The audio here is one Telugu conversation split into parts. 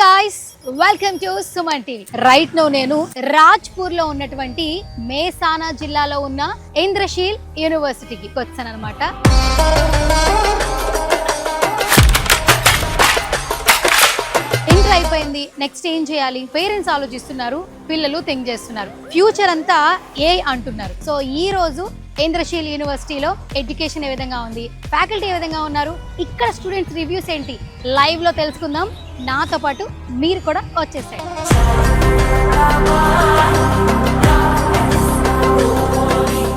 guys, welcome to Suman TV. Right now నేను రాజ్పూర్ లో ఉన్నటువంటి మేసానా జిల్లాలో ఉన్న ఇంద్రశీల్ యూనివర్సిటీకి వచ్చాను అన్నమాట. ఇంటర్ అయిపోయింది, నెక్స్ట్ ఏం చేయాలి? పేరెంట్స్ ఆలోచిస్తున్నారు, పిల్లలు థింక్ చేస్తున్నారు, ఫ్యూచర్ అంతా ఏ అంటున్నారు. సో ఈ రోజు ఇంద్రశీల్ యూనివర్సిటీలో ఎడ్యుకేషన్ ఏ విధంగా ఉంది, ఫ్యాకల్టీ ఏ విధంగా ఉన్నారు, ఇక్కడ స్టూడెంట్స్ రివ్యూస్ ఏంటి లైవ్ లో తెలుసుకుందాం. నాతో పాటు మీరు కూడా వచ్చేసారు.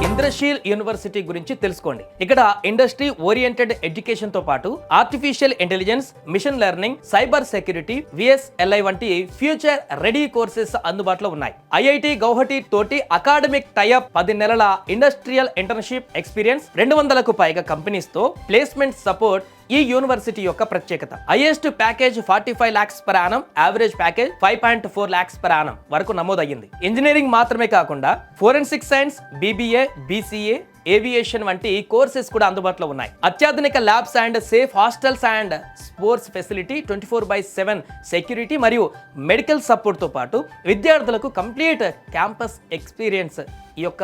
ఇంద్రశీల్ యూనివర్సిటీ గురించి తెలుసుకోండి. ఇక్కడ ఇండస్ట్రీ ఓరియంటెడ్ ఎడ్యుకేషన్ తో పాటు artificial intelligence, machine learning, cyber security, VSLI వంటి ఫ్యూచర్ రెడీ కోర్సెస్ అందుబాటులో ఉన్నాయి. IIT గౌహటి తోటి అకాడమిక్ టైఅప్, 10 నెలల ఇండస్ట్రియల్ ఇంటర్న్షిప్ ఎక్స్పీరియన్స్, 200కు పైగా కంపెనీస్ తో ప్లేస్మెంట్ సపోర్ట్ ఈ యూనివర్సిటీ యొక్క ప్రత్యేకత. Highest package 45 lakhs per annum, average package 5.4 lakhs per annum వరకు నమోదయ్యింది. ఇంజనీరింగ్ మాత్రమే కాకుండా forensic science, BBA, BCA, aviation వంటి కోర్సెస్ కూడా అందుబాటులో ఉన్నాయి. అత్యాధునిక labs and safe hostels and sports facility, 24/7 security మరియు మెడికల్ సపోర్ట్ తో పాటు విద్యార్థులకు కంప్లీట్ క్యాంపస్ ఎక్స్పీరియన్స్ ఈ యొక్క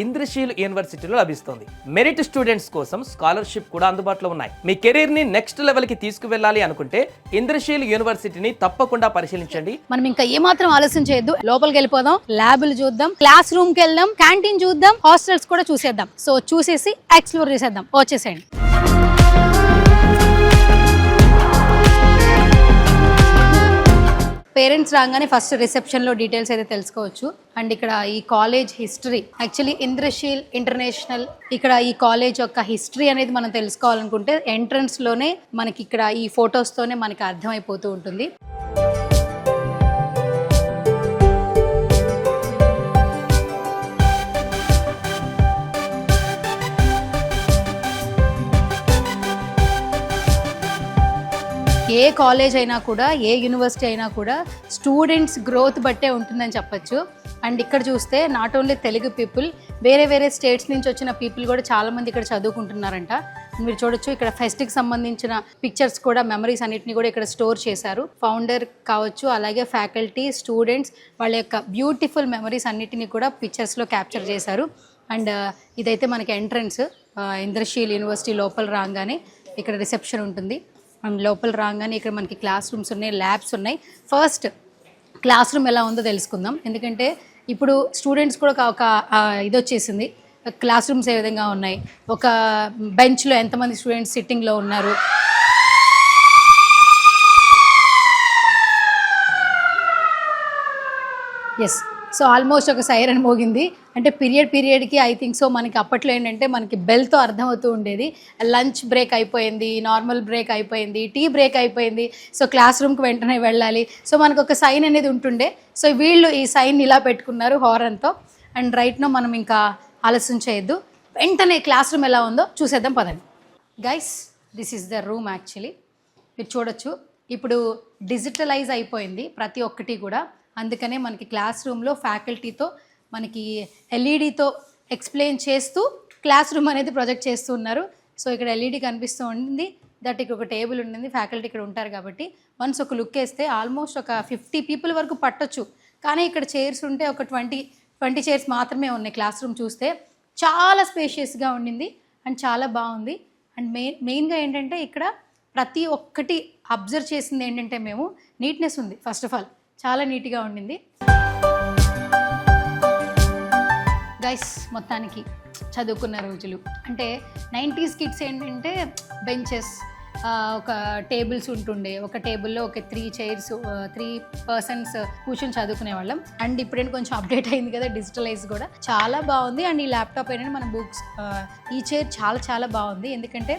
ఇంద్రశీల్ యూనివర్సిటీలో లభిస్తుంది. మెరిట్ స్టూడెంట్స్ కోసం స్కాలర్షిప్ కూడా అందుబాటులో ఉన్నాయి. మీ కెరీర్ ని నెక్స్ట్ లెవెల్ కి తీసుకువెళ్ళాలి అనుకుంటే ఇంద్రశీల్ యూనివర్సిటీని తప్పకుండా పరిశీలించండి. మనం ఇంకా ఏమాత్రం ఆలస్యం చేయొద్దు, లోపలికి వెళ్ళిపోదాం, ల్యాబులు చూద్దాం, క్లాస్ రూమ్ కి వెళ్దాం, క్యాంటీన్ చూద్దాం, హాస్టల్స్ కూడా చూసేద్దాం. సో చూసేసి ఎక్స్ప్లోర్ చేసేద్దాం. వచ్చేసేయండి. పేరెంట్స్ రాగానే ఫస్ట్ రిసెప్షన్లో డీటెయిల్స్ అయితే తెలుసుకోవచ్చు. అండ్ ఇక్కడ ఈ కాలేజ్ హిస్టరీ, యాక్చువల్లీ ఇంద్రశీల్ ఇంటర్నేషనల్, ఇక్కడ ఈ కాలేజ్ యొక్క హిస్టరీ అనేది మనం తెలుసుకోవాలనుకుంటే ఎంట్రన్స్లోనే మనకి ఇక్కడ ఈ ఫొటోస్తోనే మనకి అర్థమైపోతూ ఉంటుంది. ఏ కాలేజ్ అయినా కూడా, ఏ యూనివర్సిటీ అయినా కూడా స్టూడెంట్స్ గ్రోత్ బట్టే ఉంటుందని చెప్పచ్చు. అండ్ ఇక్కడ చూస్తే నాట్ ఓన్లీ తెలుగు పీపుల్, వేరే వేరే స్టేట్స్ నుంచి వచ్చిన పీపుల్ కూడా చాలామంది ఇక్కడ చదువుకుంటున్నారంట. మీరు చూడొచ్చు ఇక్కడ ఫెస్ట్కి సంబంధించిన పిక్చర్స్ కూడా, మెమరీస్ అన్నిటిని కూడా ఇక్కడ స్టోర్ చేశారు. ఫౌండర్ కావచ్చు, అలాగే ఫ్యాకల్టీ, స్టూడెంట్స్ వాళ్ళ యొక్క బ్యూటిఫుల్ మెమరీస్ అన్నిటిని కూడా పిక్చర్స్లో క్యాప్చర్ చేశారు. అండ్ ఇదైతే మనకి ఎంట్రన్స్. ఇంద్రశీల్ యూనివర్సిటీ లోపల రాగానే ఇక్కడ రిసెప్షన్ ఉంటుంది. అండ్ లోపల రాగానే ఇక్కడ మనకి క్లాస్ రూమ్స్ ఉన్నాయి, ల్యాబ్స్ ఉన్నాయి. ఫస్ట్ క్లాస్ రూమ్ ఎలా ఉందో తెలుసుకుందాం. ఎందుకంటే ఇప్పుడు స్టూడెంట్స్ కూడా ఒక ఇది వచ్చేసింది, క్లాస్ రూమ్స్ ఏ విధంగా ఉన్నాయి, ఒక బెంచ్లో ఎంతమంది స్టూడెంట్స్ సిట్టింగ్లో ఉన్నారు, ఎస్. సో ఆల్మోస్ట్ ఒక సైరన్ మోగింది, అంటే పీరియడ్కి ఐ థింక్ సో మనకి అప్పట్లో ఏంటంటే మనకి బెల్తో అర్థమవుతూ ఉండేది. లంచ్ బ్రేక్ అయిపోయింది, నార్మల్ బ్రేక్ అయిపోయింది, టీ బ్రేక్ అయిపోయింది, సో క్లాస్ రూమ్కి వెంటనే వెళ్ళాలి. సో మనకు ఒక సైన్ అనేది ఉంటుండే. సో వీళ్ళు ఈ సైన్ ఇలా పెట్టుకున్నారు హారన్తో. అండ్ రైట్నో మనం ఇంకా ఆలస్యం చేయొద్దు, వెంటనే క్లాస్ రూమ్ ఎలా ఉందో చూసేద్దాం పదండి. Guys, this is the room. Actually మీరు చూడొచ్చు, ఇప్పుడు డిజిటలైజ్ అయిపోయింది ప్రతి ఒక్కటి కూడా. అందుకనే మనకి క్లాస్ రూమ్లో ఫ్యాకల్టీతో మనకి ఎల్ఈడితో ఎక్స్ప్లెయిన్ చేస్తూ క్లాస్ రూమ్ అనేది ప్రొజెక్ట్ చేస్తూ ఉన్నారు. సో ఇక్కడ ఎల్ఈడి కనిపిస్తూ ఉంది, దట్ ఇక్కడ ఒక టేబుల్ ఉంటుంది, ఫ్యాకల్టీ ఇక్కడ ఉంటారు కాబట్టి వన్స్ ఒక లుక్ వేస్తే ఆల్మోస్ట్ ఒక 50 people వరకు పట్టొచ్చు. కానీ ఇక్కడ చైర్స్ ఉంటే ఒక 20 చైర్స్ మాత్రమే ఉన్నాయి. క్లాస్ రూమ్ చూస్తే చాలా స్పేషియస్గా ఉండింది అండ్ చాలా బాగుంది. అండ్ మెయిన్గా ఏంటంటే ఇక్కడ ప్రతి ఒక్కటి అబ్జర్వ్ చేసింది ఏంటంటే మేము నీట్నెస్ ఉంది. ఫస్ట్ ఆఫ్ ఆల్ చాలా నీట్గా ఉండింది. గైస్, మొత్తానికి చదువుకున్న రోజులు అంటే 90s కిడ్స్ ఏంటంటే బెంచెస్, ఒక టేబుల్స్ ఉంటుండే, ఒక టేబుల్లో ఒక 3 persons కూర్చొని చదువుకునే వాళ్ళం. అండ్ ఇప్పుడేంటి కొంచెం అప్డేట్ అయింది కదా, డిజిటలైజ్ కూడా చాలా బాగుంది. అండ్ ఈ ల్యాప్టాప్ ఏంటంటే మన బుక్స్, ఈ చైర్ చాలా చాలా బాగుంది. ఎందుకంటే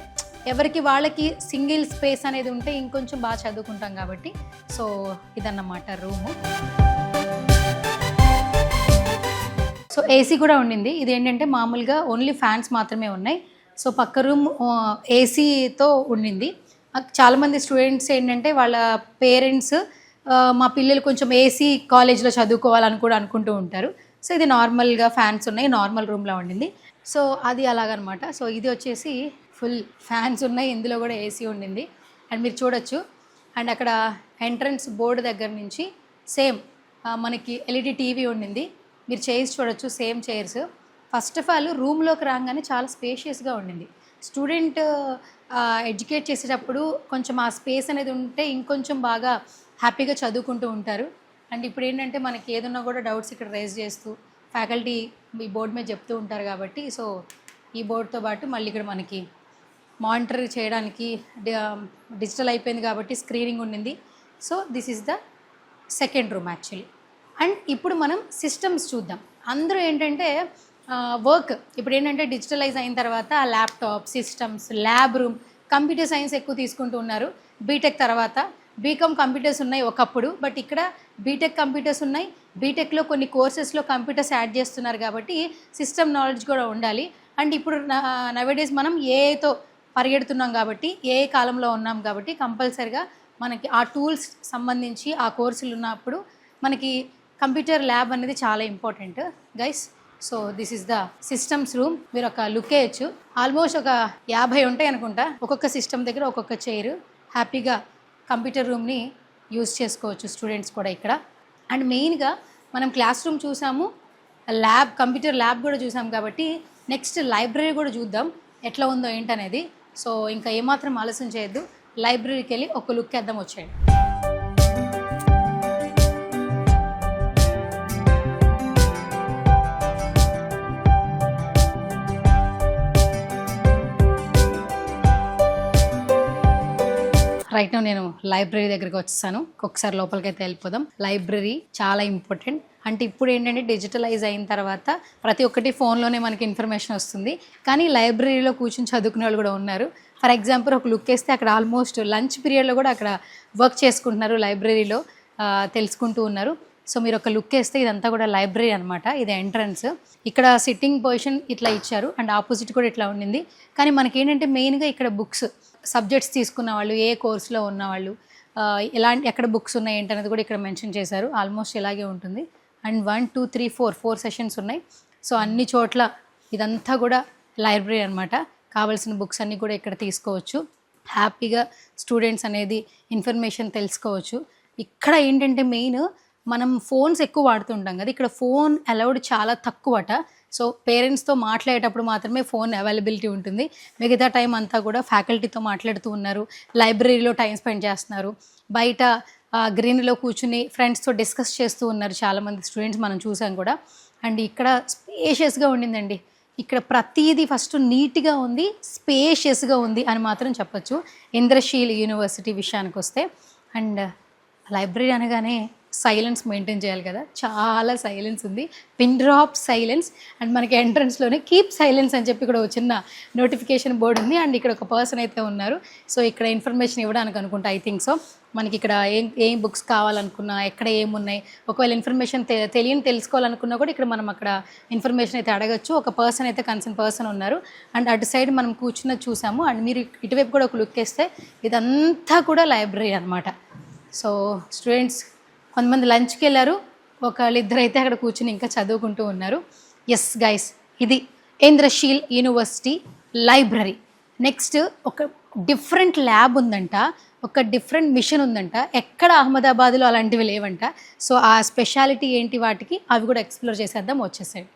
ఎవరికి వాళ్ళకి సింగిల్ స్పేస్ అనేది ఉంటే ఇంకొంచెం బాగా చదువుకుంటాం కాబట్టి. సో ఇదన్నమాట రూము. సో ఏసీ కూడా ఉండింది. ఇది ఏంటంటే మామూలుగా ఓన్లీ ఫ్యాన్స్ మాత్రమే ఉన్నాయి. సో పక్క రూమ్ ఏసీతో ఉండింది. చాలామంది స్టూడెంట్స్ ఏంటంటే వాళ్ళ పేరెంట్స్ మా పిల్లలు కొంచెం ఏసీ కాలేజ్లో చదువుకోవాలని కూడా అనుకుంటూ ఉంటారు. సో ఇది నార్మల్గా ఫ్యాన్స్ ఉన్నాయి, నార్మల్ రూమ్లో ఉండింది. సో అది అలాగనమాట. సో ఇది వచ్చేసి ఫుల్ ఫ్యాన్స్ ఉన్నాయి, ఇందులో కూడా ఏసీ ఉండింది. అండ్ మీరు చూడొచ్చు. అండ్ అక్కడ ఎంట్రన్స్ బోర్డు దగ్గర నుంచి సేమ్ మనకి ఎల్ఈడి టీవీ ఉండింది. మీరు చైర్స్ చూడొచ్చు, same chairs. First of all రూమ్లోకి రాగానే చాలా స్పేషియస్గా ఉండింది. స్టూడెంట్ ఎడ్యుకేట్ చేసేటప్పుడు కొంచెం ఆ స్పేస్ అనేది ఉంటే ఇంకొంచెం బాగా హ్యాపీగా చదువుకుంటూ ఉంటారు. అండ్ ఇప్పుడు ఏంటంటే మనకి ఏదన్నా కూడా డౌట్స్ ఇక్కడ రేజ్ చేస్తూ ఫ్యాకల్టీ ఈ బోర్డు మీద చెప్తూ ఉంటారు కాబట్టి, సో ఈ బోర్డుతో పాటు మళ్ళీ ఇక్కడ మనకి మానిటర్ చేయడానికి డిజిటల్ అయిపోయింది కాబట్టి స్క్రీనింగ్ ఉండింది. So this is the second room actually. And ఇప్పుడు మనం సిస్టమ్స్ చూద్దాం. అందరూ ఏంటంటే వర్క్ ఇప్పుడు ఏంటంటే డిజిటలైజ్ అయిన తర్వాత laptop, systems, lab room, computer science ఎక్కువ తీసుకుంటూ ఉన్నారు. బీటెక్ తర్వాత బీకామ్ కంప్యూటర్స్ ఉన్నాయి ఒకప్పుడు, బట్ ఇక్కడ బీటెక్ కంప్యూటర్స్ ఉన్నాయి. బీటెక్లో కొన్ని కోర్సెస్లో కంప్యూటర్స్ యాడ్ చేస్తున్నారు కాబట్టి సిస్టమ్ నాలెడ్జ్ కూడా ఉండాలి. అండ్ ఇప్పుడు నవేడేస్ మనం ఏఐతో పరిగెడుతున్నాం కాబట్టి, ఏ కాలంలో ఉన్నాం కాబట్టి కంపల్సరిగా మనకి ఆ టూల్స్ సంబంధించి ఆ కోర్సులు ఉన్నప్పుడు మనకి కంప్యూటర్ ల్యాబ్ అనేది చాలా important guys. So this is the systems room. మీరు ఒక లుక్ వేయచ్చు. ఆల్మోస్ట్ ఒక 50 ఉంటాయి అనుకుంటా. ఒక్కొక్క సిస్టమ్ దగ్గర ఒక్కొక్క చైర్. హ్యాపీగా కంప్యూటర్ రూమ్ని యూజ్ చేసుకోవచ్చు స్టూడెంట్స్ కూడా ఇక్కడ. అండ్ మెయిన్గా మనం క్లాస్ రూమ్ చూసాము, ల్యాబ్, కంప్యూటర్ ల్యాబ్ కూడా చూసాం కాబట్టి నెక్స్ట్ లైబ్రరీ కూడా చూద్దాం ఎట్లా ఉందో ఏంటనేది. సో ఇంకా ఏమాత్రం ఆలస్యం చేయొద్దు, లైబ్రరీకి వెళ్ళి ఒక లుక్ వేద్దాం, వచ్చేయండి. రైట్ నౌ నేను లైబ్రరీ దగ్గరికి వచ్చేసాను. ఒకసారి లోపలికి అయితే వెళ్ళిపోదాం. లైబ్రరీ చాలా ఇంపార్టెంట్. అంటే ఇప్పుడు ఏంటంటే డిజిటలైజ్ అయిన తర్వాత ప్రతి ఒక్కటి ఫోన్లోనే మనకి ఇన్ఫర్మేషన్ వస్తుంది, కానీ లైబ్రరీలో కూర్చొని చదువుకునే వాళ్ళు కూడా ఉన్నారు. ఫర్ ఎగ్జాంపుల్ ఒక లుక్ వేస్తే అక్కడ ఆల్మోస్ట్ లంచ్ పీరియడ్లో కూడా అక్కడ వర్క్ చేసుకుంటున్నారు, లైబ్రరీలో తెలుసుకుంటూ ఉన్నారు. సో మీరు ఒక లుక్ వేస్తే ఇదంతా కూడా లైబ్రరీ అనమాట. ఇది ఎంట్రన్స్. ఇక్కడ సిట్టింగ్ పొజిషన్ ఇట్లా ఇచ్చారు అండ్ ఆపోజిట్ కూడా ఇట్లా ఉండింది. కానీ మనకి ఏంటంటే మెయిన్గా ఇక్కడ బుక్స్, సబ్జెక్ట్స్ తీసుకున్న వాళ్ళు, ఏ కోర్సులో ఉన్నవాళ్ళు, ఎలాంటి ఎక్కడ బుక్స్ ఉన్నాయి ఏంటనేది కూడా ఇక్కడ మెన్షన్ చేశారు. ఆల్మోస్ట్ ఇలాగే ఉంటుంది. అండ్ 1 2 3 4 సెషన్స్ ఉన్నాయి. సో అన్ని చోట్ల ఇదంతా కూడా లైబ్రరీ అనమాట. కావాల్సిన బుక్స్ అన్నీ కూడా ఇక్కడ తీసుకోవచ్చు. హ్యాపీగా స్టూడెంట్స్ అనేది ఇన్ఫర్మేషన్ తెలుసుకోవచ్చు. ఇక్కడ ఏంటంటే మెయిన్ మనం ఫోన్స్ ఎక్కువ వాడుతుంటాం కదా, ఇక్కడ ఫోన్ అలౌడ్ చాలా తక్కువట. సో పేరెంట్స్తో మాట్లాడేటప్పుడు మాత్రమే ఫోన్ అవైలబిలిటీ ఉంటుంది. మిగతా టైం అంతా కూడా ఫ్యాకల్టీతో మాట్లాడుతూ ఉన్నారు, లైబ్రరీలో టైం స్పెండ్ చేస్తున్నారు, బయట గ్రీన్లో కూర్చుని ఫ్రెండ్స్తో డిస్కస్ చేస్తూ ఉన్నారు చాలామంది స్టూడెంట్స్, మనం చూసాం కూడా. అండ్ ఇక్కడ స్పేషియస్గా ఉండిందండి. ఇక్కడ ప్రతిదీ ఫస్ట్ నీట్గా ఉంది, స్పేషియస్గా ఉంది అని మాత్రం చెప్పచ్చు ఇంద్రశీల్ యూనివర్సిటీ విషయానికి వస్తే. అండ్ లైబ్రరీ అనగానే సైలెన్స్ మెయింటైన్ చేయాలి కదా, చాలా సైలెన్స్ ఉంది, పిన్ డ్రాప్ సైలెన్స్. అండ్ మనకి ఎంట్రన్స్లోనే కీప్ సైలెన్స్ అని చెప్పి ఇక్కడ ఒక చిన్న నోటిఫికేషన్ బోర్డు ఉంది. అండ్ ఇక్కడ ఒక పర్సన్ అయితే ఉన్నారు. సో ఇక్కడ ఇన్ఫర్మేషన్ ఇవ్వడానికి అనుకుంటా, ఐ థింక్ సో. మనకి ఇక్కడ ఏం బుక్స్ కావాలనుకున్నా, ఎక్కడ ఏమున్నాయి, ఒకవేళ ఇన్ఫర్మేషన్ తెలుసుకోవాలనుకున్నా కూడా ఇక్కడ మనం అక్కడ ఇన్ఫర్మేషన్ అయితే అడగచ్చు. ఒక పర్సన్ అయితే కన్సర్న్ పర్సన్ ఉన్నారు. అండ్ అటు సైడ్ మనం కూర్చున్నది చూసాము. అండ్ మీరు ఇటువైపు కూడా ఒక లుక్ వేస్తే ఇదంతా కూడా లైబ్రరీ అనమాట. సో స్టూడెంట్స్ కొంతమంది లంచ్కి వెళ్ళారు, ఒకళ్ళిద్దరు అయితే అక్కడ కూర్చుని ఇంకా చదువుకుంటూ ఉన్నారు. ఎస్ గైస్, ఇది ఇంద్రశీల్ యూనివర్సిటీ లైబ్రరీ. నెక్స్ట్ ఒక డిఫరెంట్ ల్యాబ్ ఉందంట, ఒక డిఫరెంట్ మిషన్ ఉందంట. ఎక్కడ అహ్మదాబాద్లో అలాంటివి లేవంట. సో ఆ స్పెషాలిటీ ఏంటి వాటికి, అవి కూడా ఎక్స్ప్లోర్ చేసేద్దాం, వచ్చేసాడు.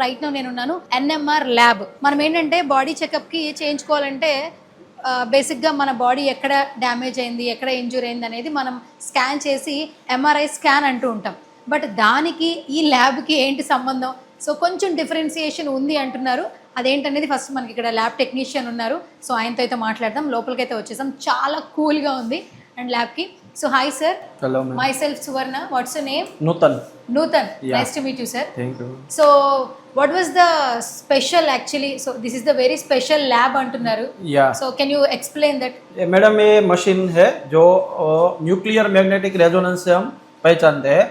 రైట్ నౌ నేనున్నాను NMR ల్యాబ్. మనం ఏంటంటే బాడీ చెకప్కి చేయించుకోవాలంటే బేసిక్గా మన బాడీ ఎక్కడ డ్యామేజ్ అయింది, ఎక్కడ ఇంజూర్ అయింది అనేది మనం స్కాన్ చేసి MRI స్కాన్ అంటూ ఉంటాం. బట్ దానికి ఈ ల్యాబ్కి ఏంటి సంబంధం? సో కొంచెం డిఫరెన్సియేషన్ ఉంది అంటున్నారు. అదేంటనేది ఫస్ట్ మనకి ఇక్కడ ల్యాబ్ టెక్నీషియన్ ఉన్నారు. సో ఆయనతో అయితే మాట్లాడదాం. లోపలికి అయితే వచ్చేసాం. చాలా కూల్గా ఉంది అండ్ ల్యాబ్కి. So hi sir. Hello, myself Suvarna. What's your name? Nutan. Yeah. Nice to meet you, sir. Thank you. So what was the special actually? So this is the very special lab antunaru. Yeah. So can you explain that? Madam ये मशीन है जो न्यूक्लियर मैग्नेटिक रेजोनेंस से हम पहचानते हैं.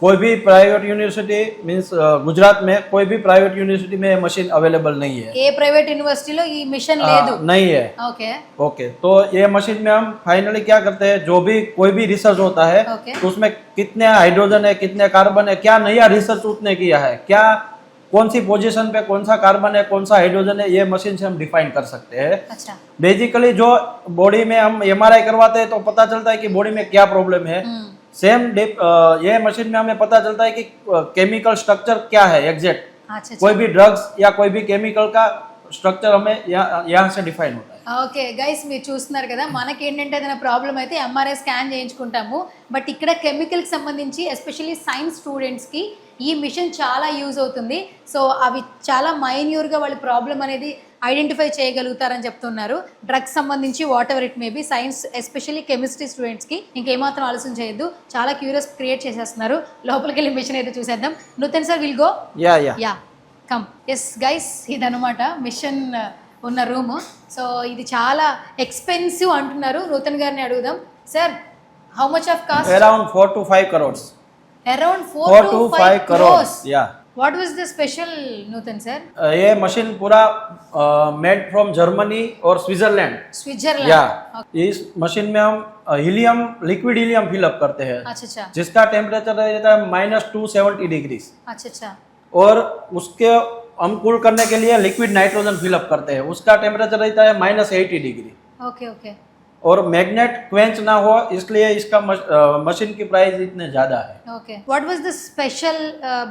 कोई भी प्राइवेट यूनिवर्सिटी मीन्स गुजरात में कोई भी प्राइवेट यूनिवर्सिटी में मशीन अवेलेबल नहीं है. ఏ ప్రైవేట్ యూనివర్సిటీలో ఈ మిషన్ లేదు. नहीं है. ఓకే. ओके, तो ये मशीन में हम फाइनली क्या करते हैं, जो भी कोई भी रिसर्च होता है Okay. तो उसमें कितने हाइड्रोजन है, कितने कार्बन है, क्या नया रिसर्च उसने किया है, क्या कौन सी पोजीशन पे कौन सा कार्बन है कौन सा हाइड्रोजन है ये मशीन से हम डिफाइन कर सकते हैं। अच्छा। बेसिकली जो बॉडी में हम एमआरआई करवाते हैं तो पता चलता है कि बॉडी में क्या प्रॉब्लम है। सेम ये मशीन में हमें पता चलता है कि केमिकल स्ट्रक्चर क्या है एग्जैक्ट, अच्छा कोई भी ड्रग्स या कोई भी केमिकल का स्ट्रक्चर हमें यहाँ से डिफाइन होता है। ఓకే గైస్, మీరు చూస్తున్నారు కదా, మనకి ఏంటంటే ఏదైనా ప్రాబ్లం అయితే ఎంఆర్ఐ స్కాన్ చేయించుకుంటాము. బట్ ఇక్కడ కెమికల్కి సంబంధించి ఎస్పెషల్లీ సైన్స్ స్టూడెంట్స్కి ఈ మిషన్ చాలా యూజ్ అవుతుంది. సో అవి చాలా మైన్యూర్గా వాళ్ళ ప్రాబ్లం అనేది ఐడెంటిఫై చేయగలుగుతారని చెప్తున్నారు. డ్రగ్స్ సంబంధించి what ever it may be, science especially chemistry స్టూడెంట్స్కి ఇంకేమాత్రం ఆలోచన చేయొద్దు, చాలా క్యూరియస్ క్రియేట్ చేసేస్తున్నారు. లోపలికి వెళ్ళి మిషన్ అయితే చూసేద్దాం. Nuthan sir will go. Yeah come. Yes guys, ఇదనమాట మిషన్ ఉన్న రూమ్. సో ఇది చాలా ఎక్స్పెన్సివ్ అంటున్నారు. నూతన్ గారిని అడుగుదాం. Sir, how much of cost? Around 4 to 5 crores. Around 4 to 5 crores. Yeah what was the special, Nuthan sir? ये मशीन पूरा मेड फ्रॉम जर्मनी और स्विट्जरलैंड। स्विट्जरलैंड। या इस मशीन में हम हीलियम, लिक्विड हीलियम फिलअप करते हैं, अच्छा अच्छा जिसका टेम्परेचर रहता है -270 डिग्री, अच्छा अच्छा और उसके हम कूल करने के लिए लिक्विड नाइट्रोजन फिलअप करते हैं, उसका टेम्परेचर रहता है -80 डिग्री। ओके ओके और मैग्नेट क्वेंच ना हो इसलिए इसका मशीन की प्राइस इतने ज्यादा है। Okay. What was the special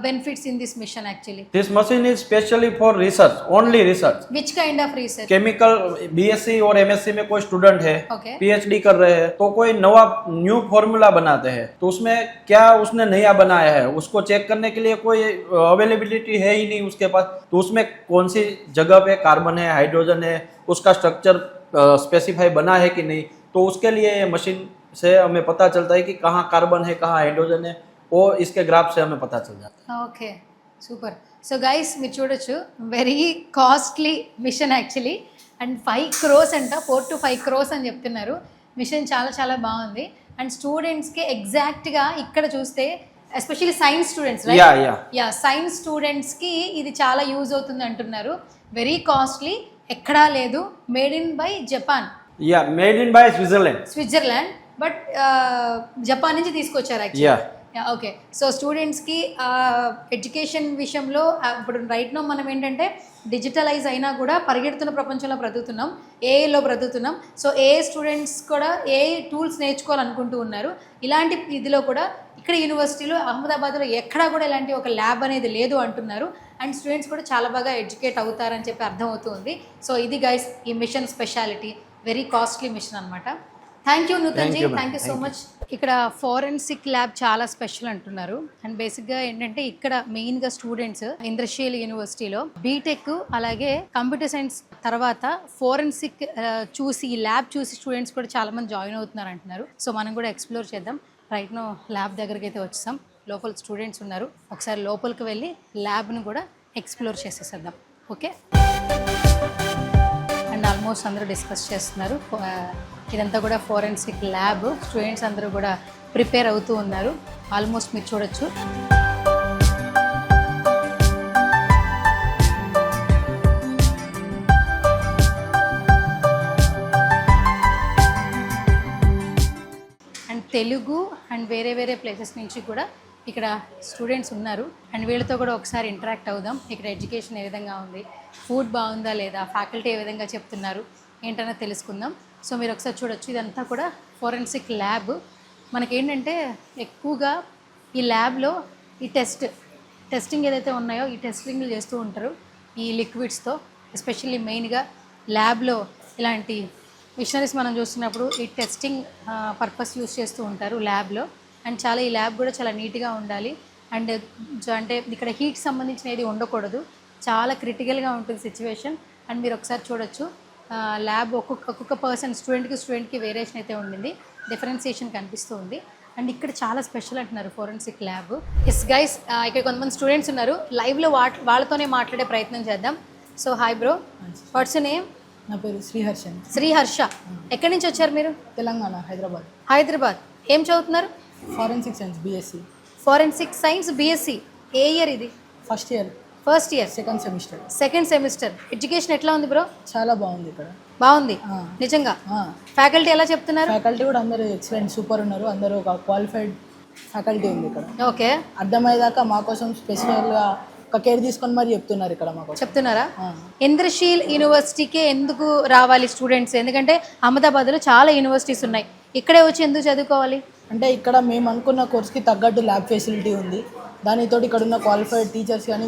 benefits in this mission actually? This machine is specially for research, only research. Which kind of research? Chemical BSc और एमएससी में कोई स्टूडेंट है, Okay. पीएचडी कर रहे हैं, तो कोई नवा न्यू फॉर्मूला बनाते हैं, तो उसमें क्या उसने नया बनाया है उसको चेक करने के लिए कोई अवेलेबिलिटी है ही नहीं उसके पास, तो उसमें कौन सी जगह पे कार्बन है, हाइड्रोजन है, उसका स्ट्रक्चर स्पेसिफाई बना है कि नहीं, तो उसके लिए ये मशीन से हमें पता चलता है कि कहाँ कार्बन है कहाँ हाइड्रोजन है, वो इसके ग्राफ से हमें पता चल जाता है। Okay, super. సో గైస్, మీరు చూడొచ్చు, very costly machine actually. And 5 crores అంట, 4 to 5 crores అని చెప్తున్నారు. మిషన్ చాలా చాలా బాగుంది. అండ్ స్టూడెంట్స్కి ఎగ్జాక్ట్గా ఇక్కడ చూస్తే especially science students, yeah science స్టూడెంట్స్కి ఇది చాలా యూజ్ అవుతుంది అంటున్నారు. వెరీ కాస్ట్లీ, ఎక్కడా లేదు. Made in by Japan. या made in by Switzerland. Switzerland, but Japan నుంచి తీసుకొచ్చారు యాక్చువల్లీ. ఓకే. సో స్టూడెంట్స్కి ఎడ్యుకేషన్ విషయంలో ఇప్పుడు రైట్ నో మనం ఏంటంటే డిజిటలైజ్ అయినా కూడా పరిగెడుతున్న ప్రపంచంలో బ్రతుకుతున్నాం, ఏఐలో బ్రతుకుతున్నాం. సో ఏఐ స్టూడెంట్స్ కూడా ఏఐ టూల్స్ నేర్చుకోవాలనుకుంటూ ఉన్నారు. ఇలాంటి ఇదిలో కూడా ఇక్కడ యూనివర్సిటీలో అహ్మదాబాద్లో ఎక్కడా కూడా ఇలాంటి ఒక ల్యాబ్ అనేది లేదు అంటున్నారు. అండ్ స్టూడెంట్స్ కూడా చాలా బాగా ఎడ్యుకేట్ అవుతారని చెప్పి అర్థమవుతుంది. సో ఇది గైస్ ఈ machine speciality. Very costly machine అనమాట. Thank you Nutan ji, thank you so much. ఇక్కడ ఫోరెన్సిక్ ల్యాబ్ చాలా స్పెషల్ అంటున్నారు. అండ్ బేసిక్గా ఏంటంటే ఇక్కడ మెయిన్గా స్టూడెంట్స్ ఇంద్రశీల్ యూనివర్సిటీలో బీటెక్ అలాగే కంప్యూటర్ సైన్స్ తర్వాత ఫోరెన్సిక్ చూసి ఈ ల్యాబ్ చూసి స్టూడెంట్స్ కూడా చాలా మంది జాయిన్ అవుతున్నారు అంటున్నారు. సో మనం కూడా ఎక్స్ప్లోర్ చేద్దాం. రైట్ నో ల్యాబ్ దగ్గరికి అయితే వచ్చేసాం. లోపల స్టూడెంట్స్ ఉన్నారు. ఒకసారి లోపలికి వెళ్ళి ల్యాబ్ను కూడా ఎక్స్ప్లోర్ చేసేసేద్దాం. ఓకే. అండ్ ఆల్మోస్ట్ అందరూ డిస్కస్ చేస్తున్నారు. ఇదంతా కూడా ఫోరెన్సిక్ ల్యాబ్. స్టూడెంట్స్ అందరూ కూడా ప్రిపేర్ అవుతూ ఉన్నారు. ఆల్మోస్ట్ మీరు చూడొచ్చు. అండ్ తెలుగు అండ్ వేరే వేరే ప్లేసెస్ నుంచి కూడా ఇక్కడ స్టూడెంట్స్ ఉన్నారు. అండ్ వీళ్ళతో కూడా ఒకసారి ఇంటరాక్ట్ అవుదాం. ఇక్కడ ఎడ్యుకేషన్ ఏ విధంగా ఉంది, ఫుడ్ బాగుందా లేదా, ఫ్యాకల్టీ ఏ విధంగా చెప్తున్నారు ఏంటన్నా తెలుసుకుందాం. సో మీరు ఒకసారి చూడొచ్చు, ఇదంతా కూడా ఫోరెన్సిక్ ల్యాబ్. మనకేంటంటే ఎక్కువగా ఈ ల్యాబ్లో ఈ టెస్టింగ్ ఏదైతే ఉన్నాయో ఈ టెస్టింగ్లు చేస్తూ ఉంటారు ఈ లిక్విడ్స్తో. ఎస్పెషల్లీ మెయిన్గా ల్యాబ్లో ఇలాంటి మిషనరీస్ మనం చూస్తున్నప్పుడు ఈ టెస్టింగ్ పర్పస్ యూస్ చేస్తూ ఉంటారు ల్యాబ్లో. అండ్ చాలా ఈ ల్యాబ్ కూడా చాలా నీట్గా ఉండాలి. అండ్ అంటే ఇక్కడ హీట్ సంబంధించిన ఏది ఉండకూడదు, చాలా క్రిటికల్గా ఉంటుంది సిచ్యువేషన్. అండ్ మీరు ఒకసారి చూడొచ్చు, ల్యాబ్ ఒక్కొక్క పర్సన్ స్టూడెంట్కి వేరియేషన్ అయితే ఉండింది, డిఫరెన్సియేషన్ కనిపిస్తూ ఉంది. అండ్ ఇక్కడ చాలా స్పెషల్ అంటున్నారు ఫోరెన్సిక్ ల్యాబ్. ఎస్ గైస్, ఇక్కడ కొంతమంది స్టూడెంట్స్ ఉన్నారు. లైవ్లో వాళ్ళతోనే మాట్లాడే ప్రయత్నం చేద్దాం. So hi bro, watts your name? నా పేరు శ్రీహర్ష. శ్రీహర్ష. ఎక్కడి నుంచి వచ్చారు మీరు? తెలంగాణ, హైదరాబాద్. హైదరాబాద్. ఏం చదువుతున్నారు? Forensic science BSc. Forensic science BSc. ఏ ఇయర్ ఇది? First year. First year, second semester. Education ఎట్లా ఉంది బ్రో? చాలా బాగుంది ఇక్కడ. బాగుంది నిజంగా. ఫ్యాకల్టీ ఎలా చెప్తున్నారు? ఫ్యాకల్టీ కూడా అందరూ ఎక్సలెంట్, సూపర్ ఉన్నారు. అందరూ ఒక క్వాలిఫైడ్ ఫ్యాకల్టీ ఉంది ఇక్కడ. ఓకే. అర్థమయ్యేదాకా మా కోసం స్పెషల్గా ఒక కేర్ తీసుకొని మరి చెప్తున్నారు ఇక్కడ మాకు. చెప్తున్నారా? ఇంద్రశీల్ యూనివర్సిటీకే ఎందుకు రావాలి స్టూడెంట్స్? ఎందుకంటే అహ్మదాబాద్లో చాలా యూనివర్సిటీస్ ఉన్నాయి, ఇక్కడే వచ్చి ఎందుకు చదువుకోవాలి? అంటే ఇక్కడ మేము అనుకున్న కోర్స్కి తగ్గట్టు ల్యాబ్ ఫెసిలిటీ ఉంది, దానితో ఇక్కడ ఉన్న క్వాలిఫైడ్ టీచర్స్ కానీ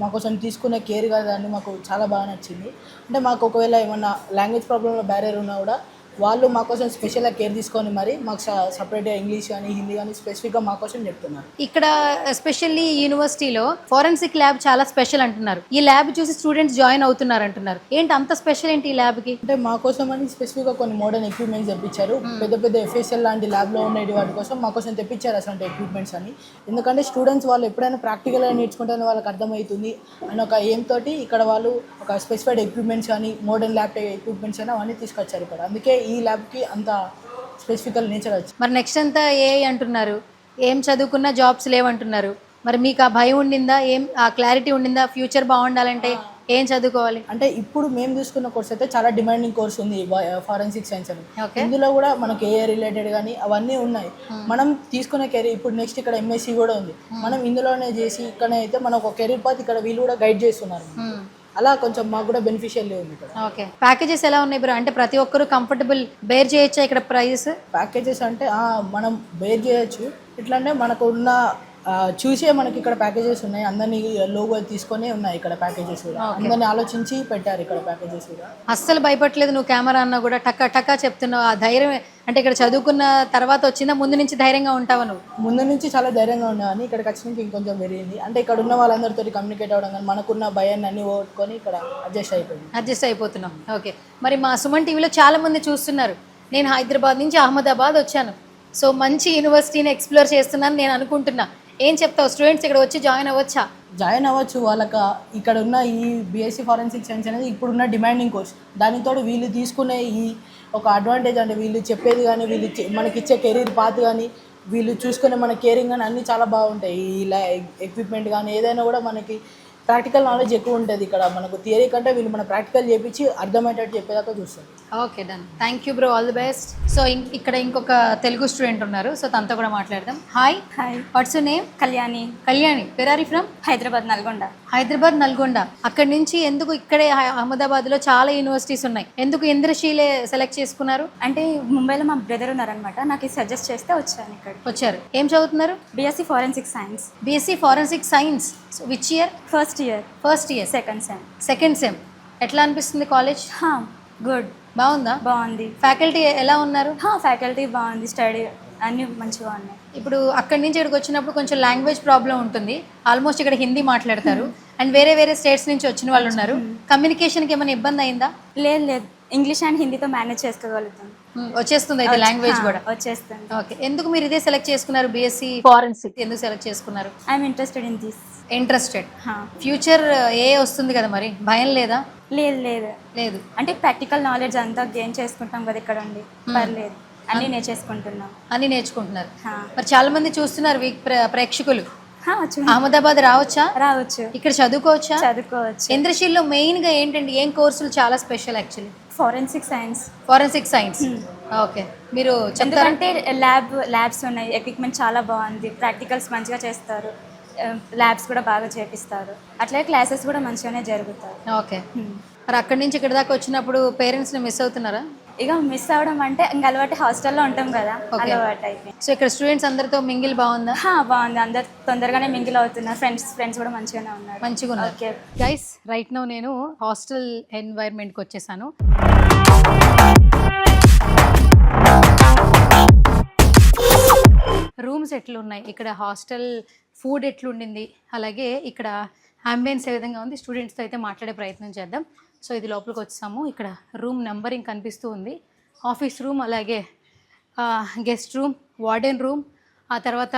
మా కోసం తీసుకునే కేర్ కానీ మాకు చాలా బాగా నచ్చింది. అంటే మాకు ఒకవేళ ఏమన్నా లాంగ్వేజ్ ప్రాబ్లంలో బ్యారియర్ ఉన్నా కూడా వాళ్ళు మా కోసం స్పెషల్గా కేర్ తీసుకొని మరి మాకు సపరేట్గా ఇంగ్లీష్ కానీ హిందీ కానీ స్పెసిఫిక్గా మా కోసం చెప్తున్నారు. ఇక్కడ ఎస్పెషల్లీ యూనివర్సిటీలో ఫోరెన్సిక్ ల్యాబ్ చాలా స్పెషల్ అంటున్నారు, ఈ ల్యాబ్ చూసి స్టూడెంట్స్ జాయిన్ అవుతున్నారు అంటున్నారు. ఏంటి అంత స్పెషల్ ఏంటి ఈ ల్యాబ్కి? అంటే మా కోసం అని స్పెసిఫిక్గా కొన్ని మోడర్న్ ఎక్విప్మెంట్స్ తెప్పించారు, పెద్ద పెద్ద ఎఫ్ఎస్ఎల్ లాంటి ల్యాబ్లో ఉండేవి వాటి కోసం మా కోసం తెప్పించారు అసలు ఎక్విప్మెంట్స్ అని. ఎందుకంటే స్టూడెంట్స్ వాళ్ళు ఎప్పుడైనా ప్రాక్టికల్గా నేర్చుకుంటేనే వాళ్ళకి అర్థమవుతుంది అని ఒక ఎయిమ్ తోటి ఇక్కడ వాళ్ళు ఒక స్పెసిఫైడ్ ఎక్విప్మెంట్స్ కానీ మోడర్న్ ల్యాబ్ ఎక్విప్మెంట్స్ అని అవన్నీ తీసుకొచ్చారు ఇక్కడ. అందుకే ఈ ల్యాబ్కి అంత స్పెసిఫికల్ నేచర్ వచ్చింది. మరి నెక్స్ట్ అంతా ఏఐ అంటున్నారు, ఏం చదువుకున్నా జాబ్స్ లేవంటున్నారు. మరి మీకు ఆ భయం ఉండిందా, ఏం ఆ క్లారిటీ ఉండిందా? ఫ్యూచర్ బాగుండాలంటే ఏం చదువుకోవాలి? అంటే ఇప్పుడు మేము తీసుకున్న కోర్స్ అయితే చాలా డిమాండింగ్ కోర్స్ ఉంది, ఫారెన్సిక్ సైన్స్ అని. ఇందులో కూడా మనకి ఏఐ రిలేటెడ్ కానీ అవన్నీ ఉన్నాయి. మనం తీసుకునే కెరీర్ ఇప్పుడు నెక్స్ట్ ఇక్కడ ఎంఎస్సి కూడా ఉంది, మనం ఇందులోనే చేసి ఇక్కడనే అయితే మనకు ఒక కెరీర్ పాత్ ఇక్కడ వీళ్ళు కూడా గైడ్ చేస్తున్నారు. అలా కొంచెం మాకు కూడా బెనిఫిషియల్ ఉంది ఇక్కడ. ఓకే, ప్యాకేజెస్ ఎలా ఉన్నాయి బ్రో? అంటే ప్రతి ఒక్కరు కంఫర్టబుల్ బేర్ చేయొచ్చా ఇక్కడ ప్రైజెస్? ప్యాకేజెస్ అంటే మనం బేర్ చేయొచ్చు, ఇట్లానే మనకు ఉన్న చూసే మనకి ఇక్కడ ప్యాకేజెస్ ఉన్నాయి, అందరినీ లోగో తీసుకొని ఉన్నాయి ఇక్కడ ప్యాకేజెస్ కూడా, అందరినీ ఆలోచించి పెట్టారు ఇక్కడ ప్యాకేజెస్ కూడా. అస్సలు భయపడలేదు నువ్వు, కెమెరా అన్నా కూడా టక్కా టక్కా చెప్తున్నావు. ఆ ధైర్యం అంటే ఇక్కడ చదువుకున్న తర్వాత వచ్చిందా, ముందు నుంచి ధైర్యంగా ఉంటావా నువ్వు? ముందు నుంచి చాలా ధైర్యంగా ఉన్నాను, ఇక్కడికి వచ్చినాక ఇంకొంచెం పెరిగింది. అంటే ఇక్కడ ఉన్న వాళ్ళందరితో కమ్యూనికేట్ అవ్వడం కానీ మనకున్న భయాన్ని అన్ని ఓట్టుకొని ఇక్కడ అడ్జస్ట్ అయిపోతున్నాం. ఓకే, మరి మా సుమన్ టీవీలో చాలా మంది చూస్తున్నారు. నేను హైదరాబాద్ నుంచి అహ్మదాబాద్ వచ్చాను, సో మంచి యూనివర్సిటీని ఎక్స్ప్లోర్ చేస్తున్నాను నేను అనుకుంటున్నా. ఏం చెప్తావు, స్టూడెంట్స్ ఇక్కడ వచ్చి జాయిన్ అవ్వచ్చా? జాయిన్ అవ్వచ్చు. వాళ్ళకి ఇక్కడ ఉన్న ఈ బీఎస్సీ ఫారెన్సిక్ సైన్స్ అనేది ఇప్పుడున్న డిమాండింగ్ కోర్స్, దానితో వీళ్ళు తీసుకునే ఈ ఒక అడ్వాంటేజ్ అంటే వీళ్ళు చెప్పేది కానీ వీళ్ళు మనకి ఇచ్చే కెరీర్ పాత్ కానీ వీళ్ళు చూసుకునే మన కేరింగ్ కానీ అన్నీ చాలా బాగుంటాయి. ఇలా ఎక్విప్మెంట్ కానీ ఏదైనా కూడా మనకి ప్రాక్టికల్ నాలెడ్జ్ ఎక్కువ ఉంటుంది ఇక్కడ. మనకు థియరీ కంటే వీళ్ళు మన ప్రాక్టికల్ చేపించి అర్థమయ్యేటట్టు చెప్పేదాకా చూస్తారు. Okay, done. Thank you bro, all the best. So ఇక్కడ ఇంకొక తెలుగు స్టూడెంట్ ఉన్నారు, సో తనతో కూడా మాట్లాడదాం. Hi. What's your name? Kalyani. Kalyani, where are you from? Hyderabad Nalgonda. Hyderabad Nalgonda. అక్కడి నుంచి ఎందుకు ఇక్కడే అహ్మదాబాద్లో చాలా యూనివర్సిటీస్ ఉన్నాయి, ఎందుకు ఇంద్రశీలే సెలెక్ట్ చేసుకున్నారు? అంటే ముంబైలో మా బ్రదర్ ఉన్నారనమాట, నాకు సజెస్ట్ చేస్తే వచ్చాను ఇక్కడ. వచ్చారు. ఏం చదువుతున్నారు? BSc forensic science. BSc forensic science. Which year? First year. Second sem. ఎట్లా అనిపిస్తుంది కాలేజ్? గుడ్. బాగుందా? బాగుంది. ఫ్యాకల్టీ ఎలా ఉన్నారు? ఫ్యాకల్టీ బాగుంది, స్టడీ అన్నీ మంచిగా ఉన్నాయి. ఇప్పుడు అక్కడి నుంచి ఇక్కడికి వచ్చినప్పుడు కొంచెం లాంగ్వేజ్ ప్రాబ్లం ఉంటుంది, ఆల్మోస్ట్ ఇక్కడ హిందీ మాట్లాడతారు అండ్ వేరే వేరే స్టేట్స్ నుంచి వచ్చిన వాళ్ళు ఉన్నారు. కమ్యూనికేషన్కి ఏమైనా ఇబ్బంది అయిందా? లేదు, ఇంగ్లీష్ అండ్ హిందీతో మేనేజ్ చేసుకోగలుగుతాం. వచ్చేస్తుంది అయితే లాంగ్వేజ్ కూడా? వచ్చేస్తుంది. ఓకే, ఎందుకు మీరు ఇదే సెలెక్ట్ చేసుకున్నారు? బీఎస్సీ ఫారెన్సిక్ ఎందుకు సెలెక్ట్ చేసుకున్నారు? I'm interested in this. Interested. Future ఏ వస్తుంది కదా, మరి భయం లేదా? లేదు. అంటే ప్రాక్టికల్ నాలెడ్జ్ అంతా గెయిన్ చేసుకుంటాం కదా ఇక్కడ ఉండి, పర్లేదు, అన్నీ నేర్చుకుంటున్నారు. మరి చాలా మంది చూస్తున్నారు ప్రేక్షకులు, అహ్మదాబాద్ రావచ్చా? రావచ్చు. ఇక్కడ చదువుకోవచ్చా? చదువుకోవచ్చు. ఇంద్రశీల్లో మెయిన్ గా ఏంటంటే ఏం కోర్సులు చాలా special? Actually forensic science. Okay, మీరు ఎందుకంటే ల్యాబ్స్ ఉన్నాయి, ఎక్విప్మెంట్ చాలా బాగుంది, ప్రాక్టికల్స్ మంచిగా చేస్తారు, ల్యాబ్స్ కూడా బాగా చేపిస్తారు, అట్లే క్లాసెస్ కూడా మంచిగానే జరుగుతాయి. ఓకే, మరి అక్కడి నుంచి ఇక్కడ దాకా వచ్చినప్పుడు పేరెంట్స్ని మిస్ అవుతున్నారా? ఇక మిస్ అవ్వడం అంటే ఇంకా అలవాటు, హాస్టల్లో ఉంటాం కదా, అలవాటు అయిపోయింది. సో ఇక్కడ స్టూడెంట్స్ అందరితో మింగిల్ బాగుందా? బాగుంది, అందరు తొందరగానే మింగిల్ అవుతున్నారు, ఫ్రెండ్స్ కూడా మంచిగానే ఉన్నారు. మంచిగా ఉన్నారు. ఓకే గైస్, రైట్ నౌ నేను హాస్టల్ ఎన్వైర్న్మెంట్కి వచ్చేసాను. రూమ్స్ ఎట్లున్నాయి, ఇక్కడ హాస్టల్ ఫుడ్ ఎట్లుండింది, అలాగే ఇక్కడ అంబియన్స్ ఏ విధంగా ఉంది, స్టూడెంట్స్తో అయితే మాట్లాడే ప్రయత్నం చేద్దాం. సో ఇది లోపలికి వచ్చాము, ఇక్కడ రూమ్ నెంబరింగ్ కనిపిస్తూ ఉంది, ఆఫీస్ రూమ్, అలాగే గెస్ట్ రూమ్, వార్డెన్ రూమ్, ఆ తర్వాత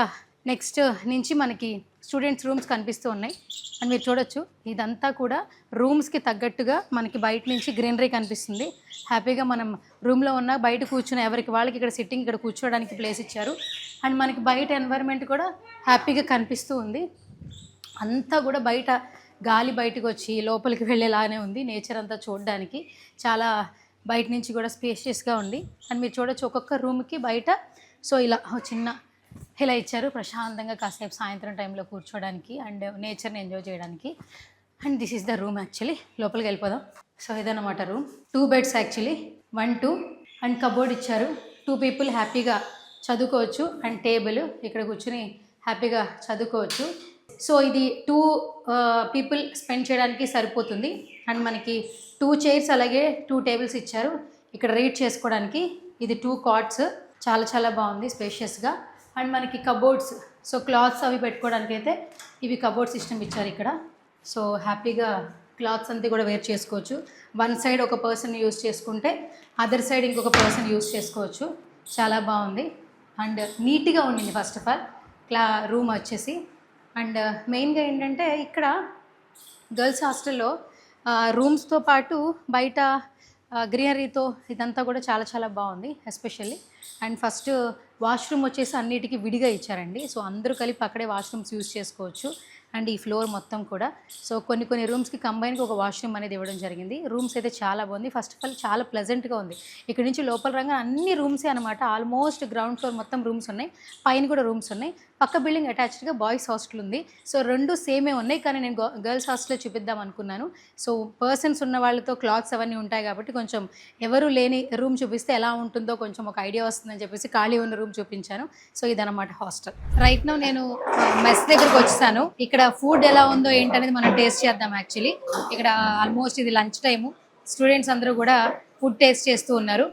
నెక్స్ట్ నుంచి మనకి స్టూడెంట్స్ రూమ్స్ కనిపిస్తూ ఉన్నాయి. అండ్ మీరు చూడొచ్చు ఇదంతా కూడా రూమ్స్కి తగ్గట్టుగా మనకి బయట నుంచి గ్రీనరీ కనిపిస్తుంది. హ్యాపీగా మనం రూమ్లో ఉన్న బయట కూర్చున్న ఎవరికి వాళ్ళకి ఇక్కడ సిట్టింగ్, ఇక్కడ కూర్చోవడానికి ప్లేస్ ఇచ్చారు. అండ్ మనకి బయట ఎన్వైర్న్మెంట్ కూడా హ్యాపీగా కనిపిస్తూ ఉంది. అంతా కూడా బయట గాలి బయటకు వచ్చి లోపలికి వెళ్ళేలానే ఉంది, నేచర్ అంతా చూడడానికి చాలా బయట నుంచి కూడా స్పేషియస్గా ఉంది. అండ్ మీరు చూడొచ్చు ఒక్కొక్క రూమ్కి బయట సో ఇలా చిన్న ఇలా ఇచ్చారు ప్రశాంతంగా కాసేపు సాయంత్రం టైంలో కూర్చోడానికి అండ్ నేచర్ని ఎంజాయ్ చేయడానికి. And this is the room actually. లోపలికి వెళ్ళిపోదాం. సో ఇదన్నమాట room. 2 beds actually, 1, 2 and cupboard ఇచ్చారు. 2 పీపుల్ హ్యాపీగా చదువుకోవచ్చు అండ్ టేబుల్ ఇక్కడ కూర్చుని హ్యాపీగా చదువుకోవచ్చు. సో ఇది 2 పీపుల్ స్పెండ్ చేయడానికి సరిపోతుంది. అండ్ మనకి 2 చైర్స్ అలాగే 2 టేబుల్స్ ఇచ్చారు ఇక్కడ రీడ్ చేసుకోవడానికి. ఇది 2 కాట్స్, చాలా చాలా బాగుంది స్పేషియస్గా. అండ్ మనకి కబోర్డ్స్, సో క్లాత్స్ అవి పెట్టుకోవడానికి అయితే ఇవి కబోర్డ్ సిస్టమ్ ఇచ్చారు ఇక్కడ. సో హ్యాపీగా క్లాత్స్ అంతా కూడా వేర్ చేసుకోవచ్చు. 1 సైడ్ ఒక పర్సన్ యూజ్ చేసుకుంటే అదర్ సైడ్ ఇంకొక పర్సన్ యూజ్ చేసుకోవచ్చు. చాలా బాగుంది అండ్ నీట్గా ఉండింది ఫస్ట్ ఆఫ్ ఆల్ రూమ్ వచ్చేసి. అండ్ మెయిన్గా ఏంటంటే ఇక్కడ గర్ల్స్ హాస్టల్లో రూమ్స్తో పాటు బయట గ్రీనరీతో ఇదంతా కూడా చాలా చాలా బాగుంది ఎస్పెషల్లీ. అండ్ ఫస్ట్ వాష్రూమ్ వచ్చేసి అన్నిటికీ విడిగా ఇచ్చారండి. సో అందరూ కలిపి అక్కడే వాష్రూమ్స్ యూజ్ చేసుకోవచ్చు. అండ్ ఈ ఫ్లోర్ మొత్తం కూడా సో కొన్ని రూమ్స్కి కంబైన్గా ఒక వాష్రూమ్ అనేది ఇవ్వడం జరిగింది. రూమ్స్ అయితే చాలా బాగుంది. ఫస్ట్ ఆఫ్ ఆల్ చాలా ప్లెజెంట్గా ఉంది. ఇక్కడ నుంచి లోపల రంగా అన్ని రూమ్సే అనమాట. ఆల్మోస్ట్ గ్రౌండ్ ఫ్లోర్ మొత్తం రూమ్స్ ఉన్నాయి, పైన కూడా రూమ్స్ ఉన్నాయి. పక్క బిల్డింగ్ అటాచ్డ్గా బాయ్స్ హాస్టల్ ఉంది. సో 2 సేమే ఉన్నాయి, కానీ నేను గర్ల్స్ హాస్టల్లో చూపిద్దాం అనుకున్నాను. సో పర్సన్స్ ఉన్న వాళ్ళతో క్లాత్స్ అవన్నీ ఉంటాయి కాబట్టి కొంచెం ఎవరు లేని రూమ్ చూపిస్తే ఎలా ఉంటుందో కొంచెం ఒక ఐడియా వస్తుందని చెప్పేసి ఖాళీ ఉన్న రూమ్ చూపించాను. సో ఇదన్నమాట హాస్టల్. రైట్ నౌ నేను మెస్ దగ్గరకు వచ్చేసాను. ఇక్కడ ఫుడ్ ఎలా ఉందో ఏంటనేది మనం టేస్ట్ చేద్దాం. యాక్చువల్లీ ఇక్కడ ఆల్మోస్ట్ ఇది లంచ్ టైము. స్టూడెంట్స్ అందరూ కూడా ఫుడ్ టేస్ట్ చేస్తూ ఉన్నారు.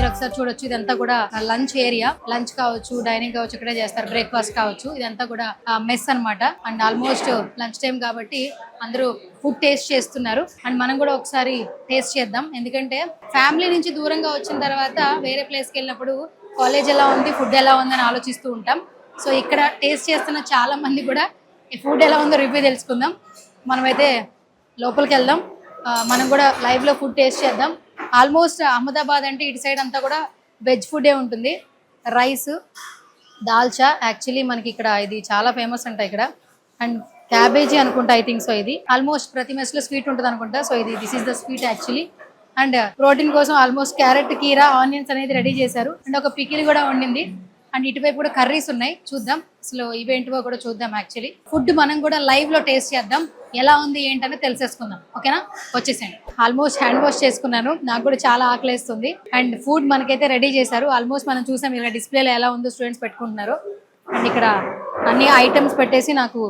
ఒకసారి చూడొచ్చు, ఇదంతా కూడా లంచ్ ఏరియా. లంచ్ కావచ్చు, డైనింగ్ కావచ్చు, ఇక్కడే చేస్తారు. బ్రేక్ఫాస్ట్ కావచ్చు, ఇదంతా కూడా మెస్ అన్నమాట. అండ్ ఆల్మోస్ట్ లంచ్ టైం కాబట్టి అందరూ ఫుడ్ టేస్ట్ చేస్తున్నారు. అండ్ మనం కూడా ఒకసారి టేస్ట్ చేద్దాం. ఎందుకంటే ఫ్యామిలీ నుంచి దూరంగా వచ్చిన తర్వాత వేరే ప్లేస్కి వెళ్ళినప్పుడు కాలేజ్ ఎలా ఉంది, ఫుడ్ ఎలా ఉందని ఆలోచిస్తూ ఉంటాం. సో ఇక్కడ టేస్ట్ చేస్తున్న చాలా మంది కూడా ఈ ఫుడ్ ఎలా ఉందో రివ్యూ తెలుసుకుందాం. మనమైతే లోపలికి వెళ్దాం, మనం కూడా లైవ్లో ఫుడ్ టేస్ట్ చేద్దాం. ఆల్మోస్ట్ అహ్మదాబాద్ అంటే ఇటు సైడ్ అంతా కూడా వెజ్ ఫుడే ఉంటుంది. రైస్, దాల్చా యాక్చువల్లీ మనకి ఇక్కడ ఇది చాలా ఫేమస్ అంట ఇక్కడ. అండ్ క్యాబేజీ అనుకుంటా, ఐ థింక్ సో. ఇది ఆల్మోస్ట్ ప్రతి మెస్లో స్వీట్ ఉంటుంది అనుకుంటా. So this is the sweet actually. And protein కోసం ఆల్మోస్ట్ క్యారెట్, కీరా, ఆనియన్స్ అనేది రెడీ చేశారు. అండ్ ఒక పికిల్ కూడా ఉండింది. అండ్ ఇటువైపు కూడా కర్రీస్ ఉన్నాయి. చూద్దాం అసలు ఇవేంటివో కూడా చూద్దాం. యాక్చువల్లీ ఫుడ్ మనం కూడా లైవ్లో టేస్ట్ చేద్దాం, ఎలా ఉంది ఏంటనే తెలిసేసుకుందాం. ఓకేనా, వచ్చేసేయండి. ఆల్మోస్ట్ హ్యాండ్ వాష్ చేసుకున్నాను, నాకు కూడా చాలా ఆకలేస్తుంది. అండ్ ఫుడ్ మనకైతే రెడీ చేశారు. ఆల్మోస్ట్ మనం చూసాం ఇలా డిస్ప్లేలో ఎలా ఉందో స్టూడెంట్స్ పెట్టుకుంటున్నారు. అండ్ ఇక్కడ అన్ని ఐటమ్స్ పెట్టేసి నాకు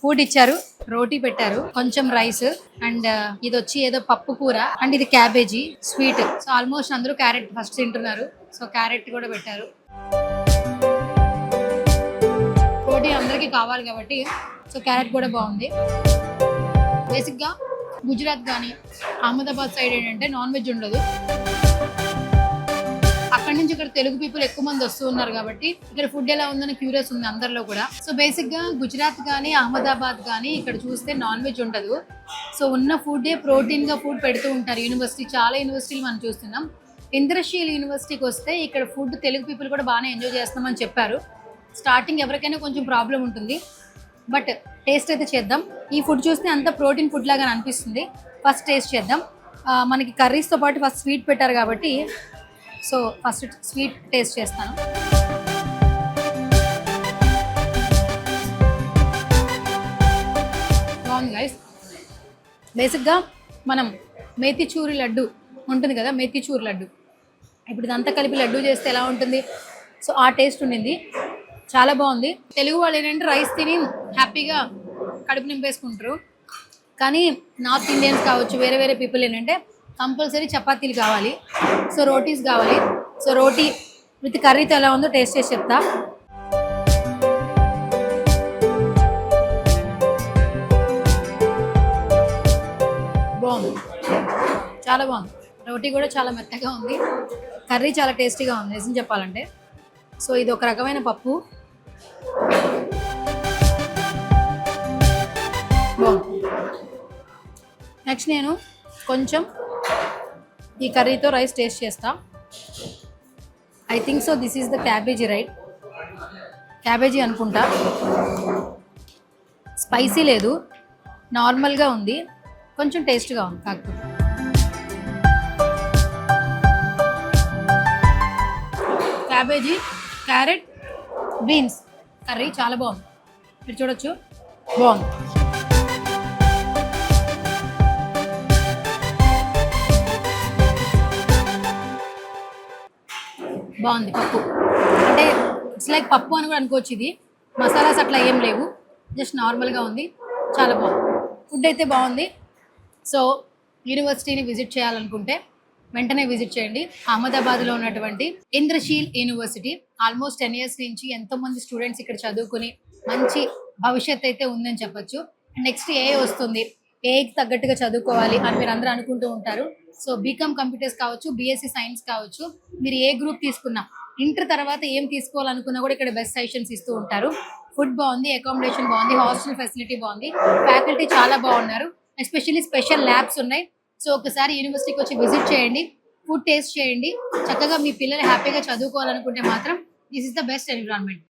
ఫుడ్ ఇచ్చారు. రోటీ పెట్టారు, కొంచెం రైస్, అండ్ ఇది వచ్చి ఏదో పప్పు కూర, అండ్ ఇది క్యాబేజీ స్వీట్. సో ఆల్మోస్ట్ అందరూ క్యారెట్ ఫస్ట్ తింటున్నారు. సో క్యారెట్ కూడా పెట్టారు. ప్రోటీన్ అందరికీ కావాలి కాబట్టి సో క్యారెట్ కూడా బాగుంది. బేసిక్గా గుజరాత్ కానీ అహ్మదాబాద్ సైడ్ ఏంటంటే నాన్ వెజ్ ఉండదు. అక్కడి నుంచి ఇక్కడ తెలుగు పీపుల్ ఎక్కువ మంది వస్తూ ఉన్నారు కాబట్టి ఇక్కడ ఫుడ్ ఎలా ఉందని క్యూరియస్ ఉంది అందరిలో కూడా. సో బేసిక్గా గుజరాత్ కానీ అహ్మదాబాద్ కానీ ఇక్కడ చూస్తే నాన్ వెజ్ ఉండదు. సో ఉన్న ఫుడ్డే ప్రోటీన్గా ఫుడ్ పెడుతూ ఉంటారు. యూనివర్సిటీ, చాలా యూనివర్సిటీలు మనం చూస్తున్నాం. ఇంద్రశీల్ యూనివర్సిటీకి వస్తే ఇక్కడ ఫుడ్ తెలుగు పీపుల్ కూడా బాగానే ఎంజాయ్ చేస్తున్నామని చెప్పారు. స్టార్టింగ్ ఎవరికైనా కొంచెం ప్రాబ్లం ఉంటుంది, బట్ టేస్ట్ అయితే చేద్దాం. ఈ ఫుడ్ చూస్తే అంత ప్రోటీన్ ఫుడ్ లాగా అనిపిస్తుంది. ఫస్ట్ టేస్ట్ చేద్దాం. మనకి కర్రీస్తో పాటు ఫస్ట్ స్వీట్ పెట్టారు కాబట్టి సో ఫస్ట్ స్వీట్ టేస్ట్ చేస్తాను. బాగుంది గైస్. బేసిక్గా మనం మేతిచూరి లడ్డు ఉంటుంది కదా, మేతిచూరి లడ్డు, ఇప్పుడు ఇదంతా కలిపి లడ్డు చేస్తే ఎలా ఉంటుంది, సో ఆ టేస్ట్ ఉండింది. చాలా బాగుంది. తెలుగు వాళ్ళు ఏంటంటే రైస్ తిని హ్యాపీగా కడుపు నింపేసుకుంటారు, కానీ నార్త్ ఇండియన్స్ కావచ్చు, వేరే వేరే పీపుల్ ఏంటంటే కంపల్సరీ చపాతీలు కావాలి, సో రోటీస్ కావాలి. సో రోటీ విత్ కర్రీతో ఎలా ఉందో టేస్ట్ చేసి చెప్తా. బాగుంది, చాలా బాగుంది. రోటీ కూడా చాలా మెత్తగా ఉంది, కర్రీ చాలా టేస్టీగా ఉంది నిజం చెప్పాలంటే. సో ఇది ఒక రకమైన పప్పు. నెక్స్ట్ నేను కొంచెం ఈ కర్రీతో రైస్ టేస్ట్ చేస్తా. I think so this is the cabbage, right? Cabbage అనుకుంటా. స్పైసీ లేదు, నార్మల్గా ఉంది, కొంచెం టేస్ట్గా ఉంది కాకపోతే. క్యాబేజీ, క్యారెట్, బీన్స్ కర్రీ చాలా బాగుంది. మీరు చూడొచ్చు, బాగుంది. బాగుంది పప్పు, అంటే ఇట్స్ లైక్ పప్పు అని కూడా అనుకోవచ్చు. ఇది మసాలాస్ అట్లా ఏం లేవు, జస్ట్ నార్మల్గా ఉంది, చాలా బాగుంది. ఫుడ్ అయితే బాగుంది. సో యూనివర్సిటీని విజిట్ చేయాలనుకుంటే వెంటనే విజిట్ చేయండి. అహ్మదాబాద్లో ఉన్నటువంటి ఇంద్రశీల్ యూనివర్సిటీ. ఆల్మోస్ట్ 10 years నుంచి ఎంతోమంది స్టూడెంట్స్ ఇక్కడ చదువుకుని మంచి భవిష్యత్ అయితే ఉందని చెప్పొచ్చు. నెక్స్ట్ ఏఐ వస్తుంది, ఏఐకి తగ్గట్టుగా చదువుకోవాలి అని మీరు అందరూ అనుకుంటూ ఉంటారు. సో బీకామ్ కంప్యూటర్స్ కావచ్చు, బీఎస్సీ సైన్స్ కావచ్చు, మీరు ఏ గ్రూప్ తీసుకున్నా, ఇంటర్ తర్వాత ఏం తీసుకోవాలనుకున్నా కూడా ఇక్కడ బెస్ట్ సజెషన్స్ ఇస్తూ ఉంటారు. ఫుడ్ బాగుంది, అకామిడేషన్ బాగుంది, హాస్టల్ ఫెసిలిటీ బాగుంది, ఫ్యాకల్టీ చాలా బాగున్నారు, ఎస్పెషల్లీ స్పెషల్ ల్యాబ్స్ ఉన్నాయి. సో ఒకసారి యూనివర్సిటీకి వచ్చి విజిట్ చేయండి, ఫుడ్ టేస్ట్ చేయండి. చక్కగా మీ పిల్లలు హ్యాపీగా చదువుకోవాలనుకుంటే మాత్రం this is the best environment.